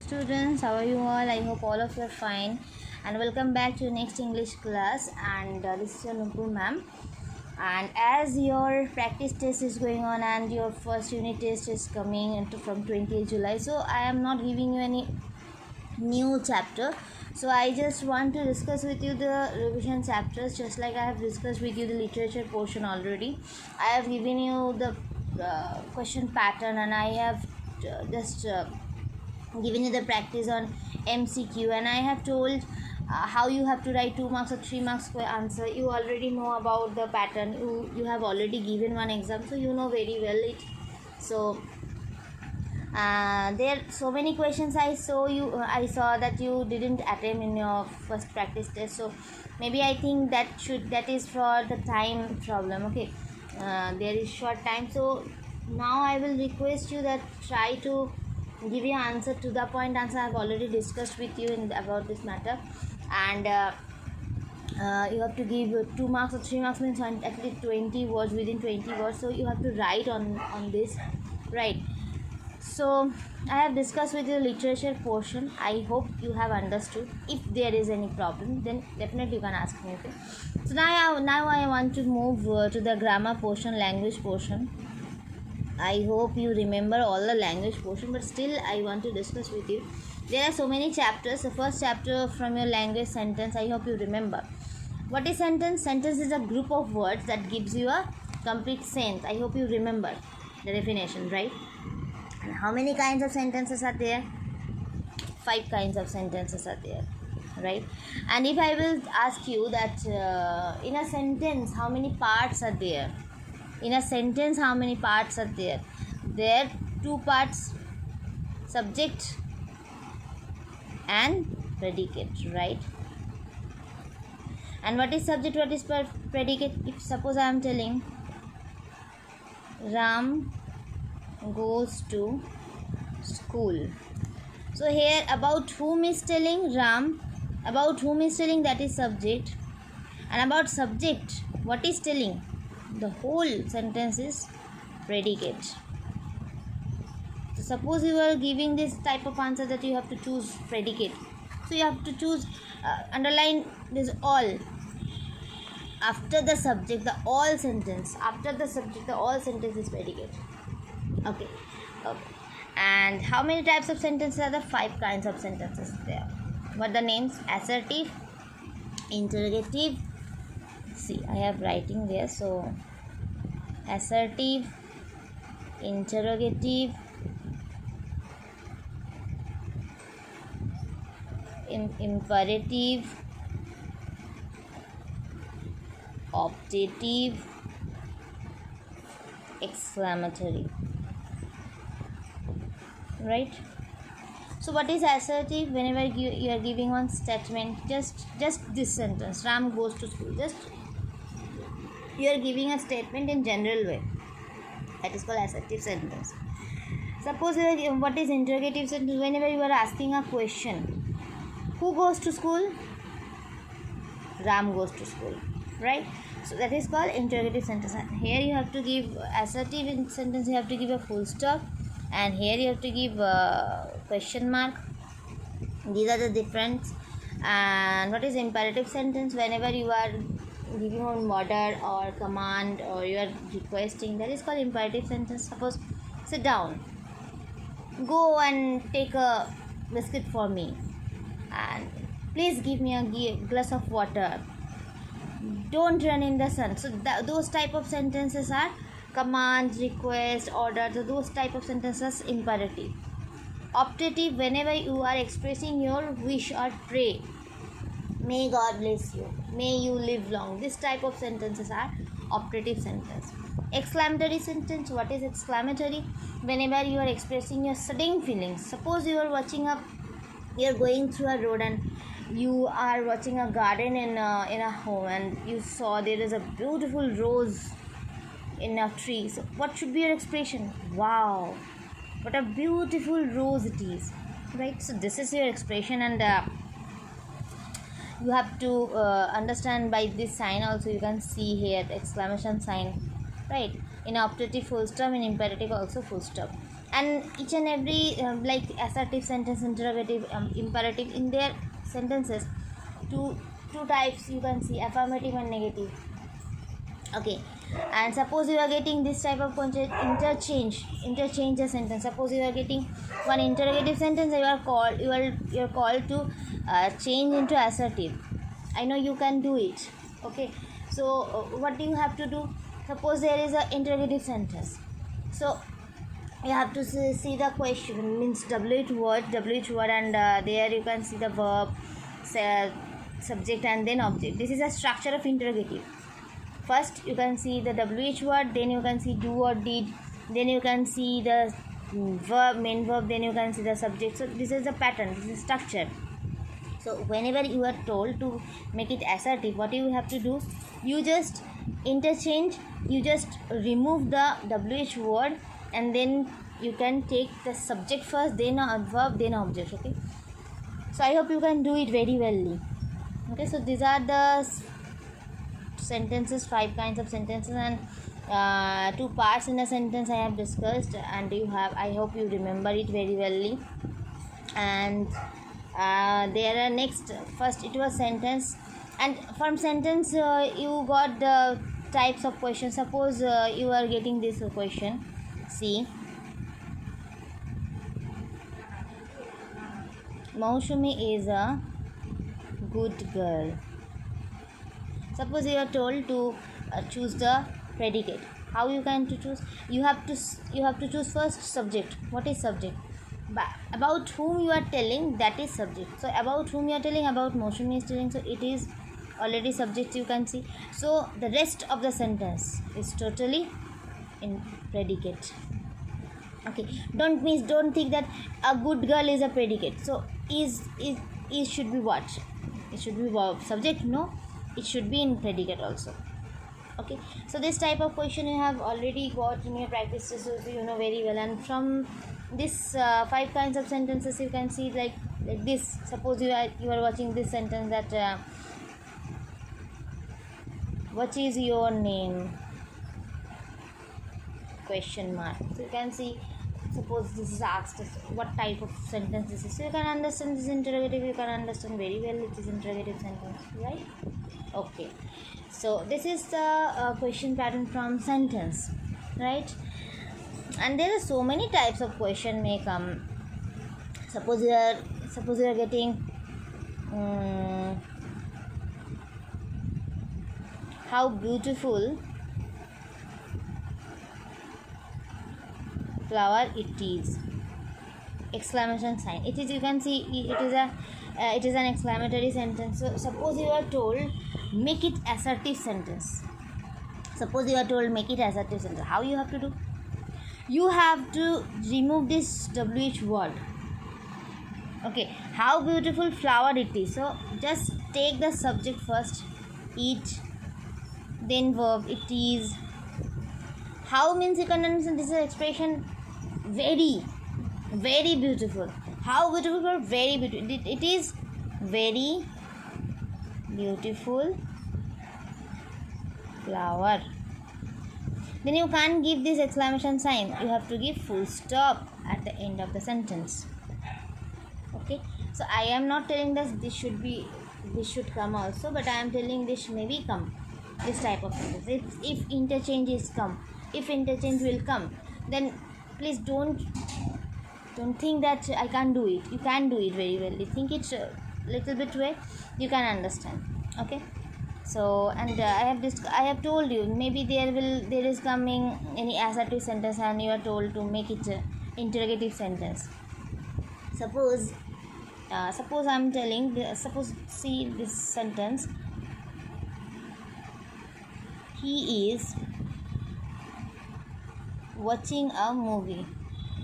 students, how are you all? I hope all of you are fine, and welcome back to next English class. And this is your Nupur ma'am. And as your practice test is going on and your first unit test is coming from 20th July, so I am not giving you any new chapter. So I just want to discuss with you the revision chapters, just like I have discussed with you the literature portion already. I have given you the question pattern, and I have just given you the practice on MCQ, and I have told how you have to write 2 marks or 3 marks per answer. You already know about the pattern. You have already given one exam, so you know very well it. So there so many questions I saw that you didn't attempt in your first practice test, so maybe I think that is for the time problem. Okay, there is short time, so now I will request you that try to give your answer to the point answer. I have already discussed with you about this matter, and you have to give 2 marks or 3 marks, means at least 20 words, within 20 words, so you have to write on this, right? So I have discussed with the literature portion. I hope you have understood. If there is any problem, then definitely you can ask me. Okay, so now I want to move to the grammar portion, language portion. I hope you remember all the language portion, but still I want to discuss with you. There are so many chapters. The first chapter from your language, sentence, I hope you remember. What is sentence? Sentence is a group of words that gives you a complete sense. I hope you remember the definition, right? And how many kinds of sentences are there? 5 kinds of sentences are there, right? And if I will ask you that in a sentence, how many parts are there? In a sentence, how many parts are there? There are 2 parts, subject and predicate, right? And what is subject, what is predicate? If suppose I am telling Ram goes to school, so here about whom is telling? Ram. About whom is telling? That is subject. And about subject, what is telling? The whole sentence is predicate. So suppose you are giving this type of answer that you have to choose predicate, so you have to choose underline this all after the subject, the all sentence after the subject, the all sentence is predicate. Okay. And how many types of sentences are there? 5 kinds of sentences there. What are the names? Assertive, interrogative. See, I have writing there. So assertive, interrogative, imperative, optative, exclamatory, right? So what is assertive? Whenever you are giving one statement, just this sentence, Ram goes to school, just you are giving a statement in general way, that is called assertive sentence. Suppose what is interrogative sentence? Whenever you are asking a question, who goes to school? Ram goes to school, right? So that is called interrogative sentence. Here you have to give assertive sentence, you have to give a full stop, and here you have to give a question mark. These are the difference. And what is imperative sentence? Whenever you are giving one order or command, or you are requesting, that is called imperative sentence. Suppose, sit down, go and take a biscuit for me, and please give me a glass of water, don't run in the sun. So those type of sentences are command, request, order. So those type of sentences imperative. Optative, whenever you are expressing your wish or pray, may God bless you, may you live long, this type of sentences are optative sentence. Exclamatory sentence. What is exclamatory? Whenever you are expressing your sudden feelings. Suppose you are you are going through a road, and you are watching a garden in a home, and you saw there is a beautiful rose in a tree. So what should be your expression? Wow, what a beautiful rose it is, right? So this is your expression, and you have to understand by this sign also. You can see here the exclamation sign, right? In optative full stop, in imperative also full stop. and each and every like assertive sentence, interrogative, imperative, in their sentences, two types you can see, affirmative and negative. Okay, and suppose you are getting this type of interchange the sentence. Suppose you are getting one interrogative sentence, you are called to change into assertive. I know you can do it. Okay, so what do you have to do? Suppose there is a interrogative sentence, so you have to see the question, means wh word, and there you can see the verb, subject, and then object. This is a structure of interrogative. First you can see the wh word, then you can see do or did, then you can see the verb, main verb, then you can see the subject. So this is the pattern, this is structure. So whenever you are told to make it assertive, what you have to do, you just interchange, you just remove the wh word, and then you can take the subject first, then a verb, then object. Okay, so I hope you can do it very well. Okay, so these are the sentences, 5 kinds of sentences, and 2 parts in a sentence I have discussed, and I hope you remember it very well. And there are next, first it was sentence, and from sentence you got the types of questions. Suppose you are getting this question, see, Maushumi is a good girl. Suppose you are told to choose the predicate. How you can to choose? You have to choose first subject. What is subject? About whom you are telling, that is subject. So about whom you are telling, about Maushumi is telling, so it is already subject, you can see. So the rest of the sentence is totally in predicate. Okay, don't think that a good girl is a predicate. So is should be what? It should be verb. Subject, no, it should be in predicate also. Okay, so this type of question you have already got in your practices, so you know very well. And from this 5 kinds of sentences, you can see like this. Suppose you are watching this sentence, that what is your name, question mark. So you can see, suppose this is asked what type of sentence this is, so you can understand this interrogative, you can understand very well it is interrogative sentence, right? Okay, so this is the question pattern from sentence, right? And there are so many types of question may come. Suppose you are getting how beautiful flower it is, exclamation sign. It is, you can see it is an exclamatory sentence. So suppose you are told make it assertive sentence. Suppose you are told make it assertive sentence. How you have to do? You have to remove this wh word. Okay, how beautiful flower it is. So just take the subject first, it, then verb, it is. How means you can understand this is expression very, very beautiful. How beautiful or very beautiful? It is very beautiful flower. Then you can't give this exclamation sign. You have to give full stop at the end of the sentence. Okay. So I am not telling this should come also, but I am telling this maybe come. This type of sentence. If interchange is come, if interchange will come, then please don't think that I can't do it. You can do it very well. You think it's a little bit way, you can understand. Okay. So, and I have told you, maybe there is coming any assertive sentence and you are told to make it interrogative sentence. Suppose I'm telling, suppose see this sentence, he is watching a movie,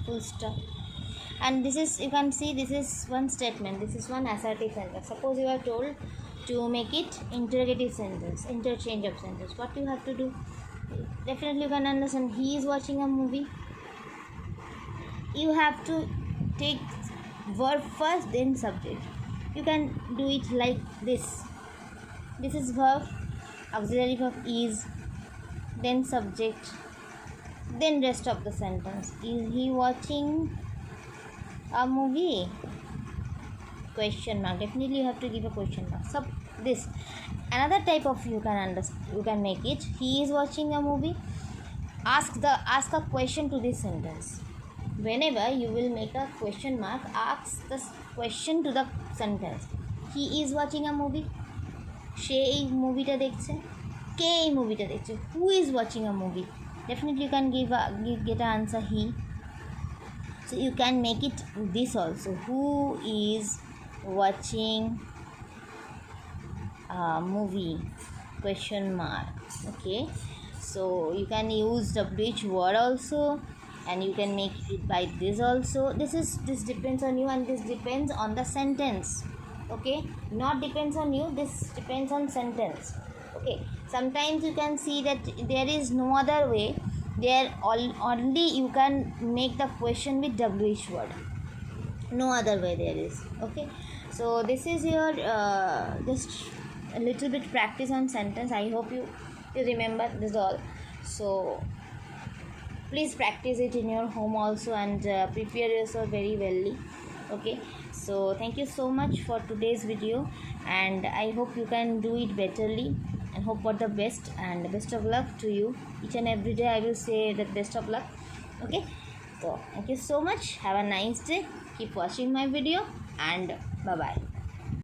full stop. And this is, you can see, this is one statement, this is one assertive sentence. Suppose you are told to make it interrogative sentence, interchange of sentence. What you have to do? Definitely you can understand, he is watching a movie. You have to take verb first, then subject. You can do it like this. This is verb, auxiliary verb is, then subject, Then rest of the sentence. Is he watching a movie? Question mark. Definitely you have to give a question mark. So this another type of you can make it. He is watching a movie. Ask a question to this sentence. Whenever you will make a question mark, ask the question to the sentence. He is watching a movie. সে এই মুভিটা দেখছে. কে এই মুভিটা দেখছে? Who is watching a movie? Definitely you can get an answer he. So you can make it this also. Who is watching a movie? Question mark. Okay. So you can use WH word also, and you can make it by this also. This depends on you, and this depends on the sentence. Okay, not depends on you, this depends on sentence. Okay, sometimes you can see that there is no other way, there only you can make the question with WH word, no other way there is. Okay, so this is your just a little bit practice on sentence. I hope you remember this all. So please practice it in your home also, and prepare yourself very wellly. Okay, so thank you so much for today's video, and I hope you can do it betterly, and hope for the best, and best of luck to you. Each and every day I will say that best of luck. Okay, so thank you so much. Have a nice day. Keep watching my video, and bye bye.